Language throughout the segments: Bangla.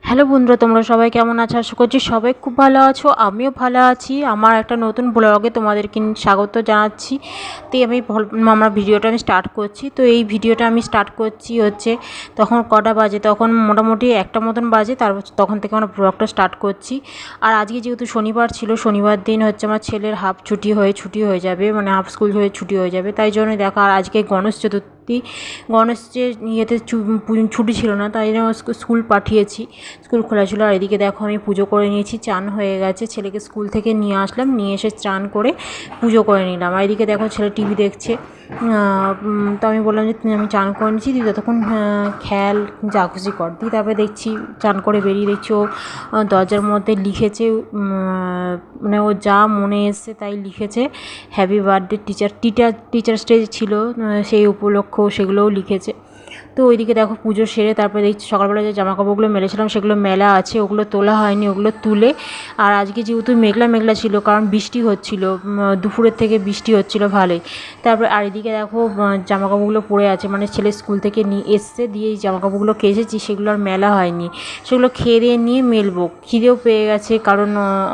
হ্যালো বন্ধুরা, তোমরা সবাই কেমন আছো? আশা করছি সবাই খুব ভালো আছো, আমিও ভালো আছি। আমার একটা নতুন ব্লগে তোমাদেরকে স্বাগত জানাচ্ছি। তো আমার ভিডিওটা আমি স্টার্ট করছি। তো এই ভিডিওটা আমি স্টার্ট করছি হচ্ছে তখন কটা বাজে, তখন মোটামুটি একটা মতন বাজে। তখন থেকে আমরা ব্লগটা স্টার্ট করছি। আর আজকে যেহেতু শনিবার ছিল, শনিবার দিন হচ্ছে আমার ছেলের হাফ ছুটি হয়ে যাবে, মানে হাফ স্কুল হয়ে ছুটি হয়ে যাবে। তাই জন্য দেখো, আর আজকে গণেশ চতুর্থী, গণেশের ইয়েতে ছুটি ছিল না, তাই জন্য স্কুল পাঠিয়েছি, স্কুল খোলা ছিল। আর এদিকে দেখো আমি পুজো করে নিয়েছি, চান হয়ে গেছে, ছেলেকে স্কুল থেকে নিয়ে আসলাম, নিয়ে এসে চান করে পুজো করে নিলাম। আর এদিকে দেখো ছেলে টিভি দেখছে। তো আমি বললাম যে আমি চান করে নিচ্ছি, তুই ততক্ষণ খেয়াল যা খুশি কর। দিয়ে তারপরে দেখছি চান করে বেরিয়ে দেখছি ও দরজার মধ্যে লিখেছে, মানে ও যা মনে এসছে তাই লিখেছে। হ্যাপি বার্থডে টিচার্স ডে ছিল, সেই উপলক্ষ সেগুলোও লিখেছে। তো ওইদিকে দেখো পুজো সেরে তারপরে দেখছি সকালবেলা যে জামাকাপড়গুলো মেলেছিলাম সেগুলো মেলা আছে, ওগুলো তোলা হয়নি, ওগুলো তুলে। আর আজকে যেহেতু মেঘলা ছিল, কারণ বৃষ্টি হচ্ছিল, দুপুরের থেকে বৃষ্টি হচ্ছিল ভালোই। তারপরে আর এদিকে দেখো জামাকাপড়গুলো পরে আছে, মানে ছেলে স্কুল থেকে নিয়ে এসছে, দিয়ে এই জামাকাপড়গুলো কেচেছি, সেগুলো আর মেলা হয়নি। সেগুলো খেয়ে দিয়ে নিয়ে মেলবো। খিদেও পেয়ে গেছে, কারণ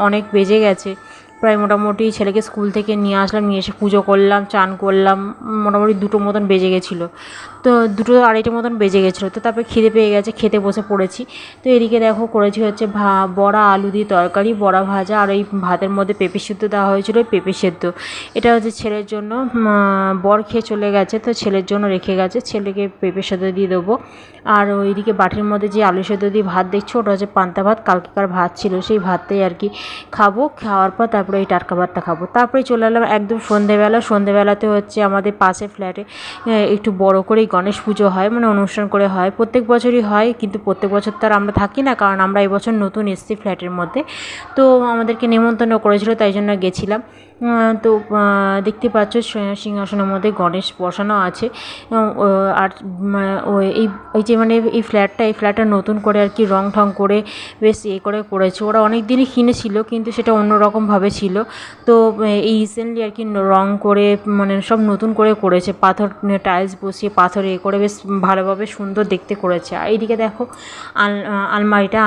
অনেক বেজে গেছে প্রায়। মোটামুটি ছেলেকে স্কুল থেকে নিয়ে আসলাম, নিয়ে এসে পুজো করলাম, চান করলাম, মোটামুটি 2টো মতন বেজে গেছিলো। তো 2টো 2:30 মতন বেজে গেছিলো। তো তারপরে খিদে পেয়ে গেছে, খেতে বসে পড়েছি। তো এদিকে দেখো করেছি হচ্ছে বড়া আলু দিয়ে তরকারি, বড়া ভাজা, আর এই ভাতের মধ্যে পেঁপে সেদ্ধ দেওয়া হয়েছিল, পেঁপে সেদ্ধ। এটা হচ্ছে ছেলের জন্য, বর খেয়ে চলে গেছে, তো ছেলের জন্য রেখে গেছে, ছেলেকে পেঁপে সেদ্ধ দিয়ে দেবো। আর ওইদিকে বাটির মধ্যে যে আলু সেদ্ধ দিয়ে ভাত দেখছো, ওটা হচ্ছে পান্তা ভাত, কালকেকার ভাত ছিল, সেই ভাতটাই আর কি খাবো। খাওয়ার পর তারপরে এই টাটকা ভাতটা খাবো। তারপরে চলে এলাম একদম সন্ধেবেলাতে হচ্ছে আমাদের পাশে ফ্ল্যাটে একটু বড় করেই গণেশ পুজো হয়, মানে অনুষ্ঠান করে হয়, প্রত্যেক বছরই হয়, কিন্তু প্রত্যেক বছর তো আর আমরা থাকি না, কারণ আমরা এবছর নতুন এসেছি ফ্ল্যাটের মধ্যে। তো আমাদেরকে নেমন্তন্ন করেছিল, তাই জন্য গেছিলাম। তো দেখতে পাচ্ছ সিংহাসনের মধ্যে গণেশ বসানো আছে। আর এই যে মানে এই ফ্ল্যাটটা নতুন করে আর কি রং ঠং করে বেশ করে করেছে। ওরা অনেক দিনই কিনেছিল, কিন্তু সেটা অন্যরকমভাবে ছিল। তো এই রিসেন্টলি আর কি রং করে, মানে সব নতুন করে করেছে, পাথর টাইলস বসিয়ে পাথরে করে বেশ ভালোভাবে সুন্দর দেখতে করেছে। আর এইদিকে দেখো আলমারিটা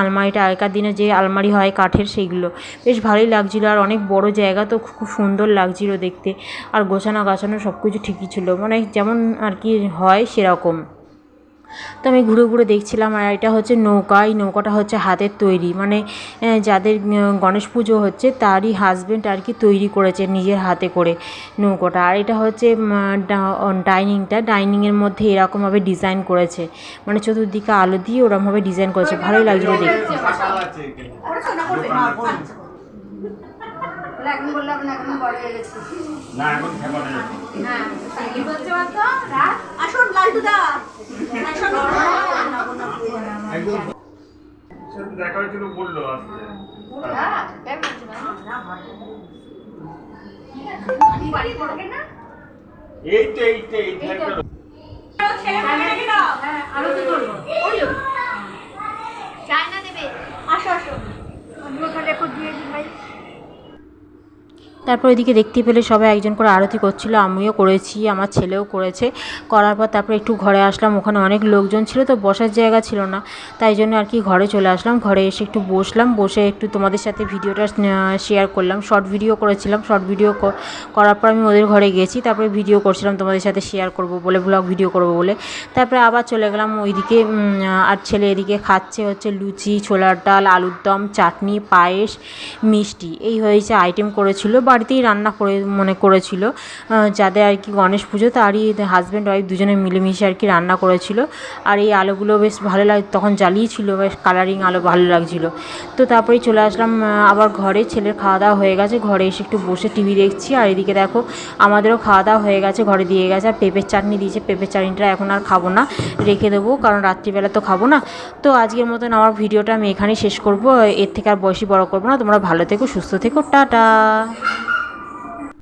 আগেকার দিনে যে আলমারি হয় কাঠের, সেইগুলো বেশ ভালোই লাগছিলো। আর অনেক বড় জায়গা, তো খুব সুন্দর লাগছিলো দেখতে। আর গোছানো গাছানো সব কিছু ঠিকই ছিল, মানে যেমন আর কি হয় সেরকম। তো আমি ঘুরে ঘুরে দেখছিলাম। আর এটা হচ্ছে নৌকা, এই নৌকাটা হচ্ছে হাতের তৈরি, মানে যাদের গণেশ পুজো হচ্ছে তারই হাজব্যান্ড আর কি তৈরি করেছে নিজের হাতে করে নৌকাটা। আর এটা হচ্ছে ডাইনিংয়ের মধ্যে এরকমভাবে ডিজাইন করেছে, মানে চতুর্দিকে আলো দিয়ে ওরকমভাবে ডিজাইন করেছে, ভালোই লাগছিল দেখতে। এখন বললাম না, এখন বড় হয়ে গেছে না, এখন খেপা হয়ে গেছে। হ্যাঁ কি বলছো তো আসুন লালটু দা, আসুন একদম সাথে দেখা হয়েছিল, বললো আসতে। হ্যাঁ কেন বলছো না আমি বাড়ি করবে না, এইটা ছেলে মেয়ে রেখে দাও। হ্যাঁ আরো তো করব, ওইলো চাই না দেবে, আসো আমি ওখানে একটু দিয়ে দিই ভাই। তারপর এদিকে দেখতে পেলে সবাই একজন করে আরতি করছিল, আমিও করেছি, আমার ছেলেও করেছে। করার পর তারপরে একটু ঘরে আসলাম, ওখানে অনেক লোকজন ছিল, তো বসার জায়গা ছিল না, তাই জন্য আর কি ঘরে চলে আসলাম। ঘরে এসে একটু বসলাম, বসে একটু তোমাদের সাথে ভিডিওটা শেয়ার করলাম। শর্ট ভিডিও করেছিলাম, শর্ট ভিডিও করার পর আমি ওদের ঘরে গেছি, তারপরে ভিডিও করছিলাম তোমাদের সাথে শেয়ার করব বলে, ব্লগ ভিডিও করব বলে। তারপরে আবার চলে গেলাম ওইদিকে। আর ছেলে এদিকে খাচ্ছে হচ্ছে লুচি, ছোলার ডাল, আলুর দম, চাটনি, পায়েস, মিষ্টি, এই হয়েছে আইটেম করেছিল। বাড়িতেই রান্না করেছিল, যাদের আর কি গণেশ পুজো, তারই হাজব্যান্ড ওয়াইফ দুজনে মিলেমিশে আর কি রান্না করেছিল। আর এই আলোগুলো বেশ ভালো তখন জ্বালিয়েছিল, বেশ কালারিং আলো, ভালো লাগছিলো। তো তারপরেই চলে আসলাম আবার ঘরে। ছেলের খাওয়া দাওয়া হয়ে গেছে, ঘরে এসে একটু বসে টিভি দেখছি। আর এদিকে দেখো আমাদেরও খাওয়া দাওয়া হয়ে গেছে, ঘরে দিয়ে গেছে। আর পেঁপের চাটনি দিয়েছে, পেঁপের চাটনিটা এখন আর খাবো না, রেখে দেবো, কারণ রাত্রিবেলা তো খাবো না। তো আজকের মতন আমার ভিডিওটা আমি এখানেই শেষ করবো, এর থেকে আর বেশি বড় করবো না। তোমরা ভালো থেকো, সুস্থ থেকো, টাটা।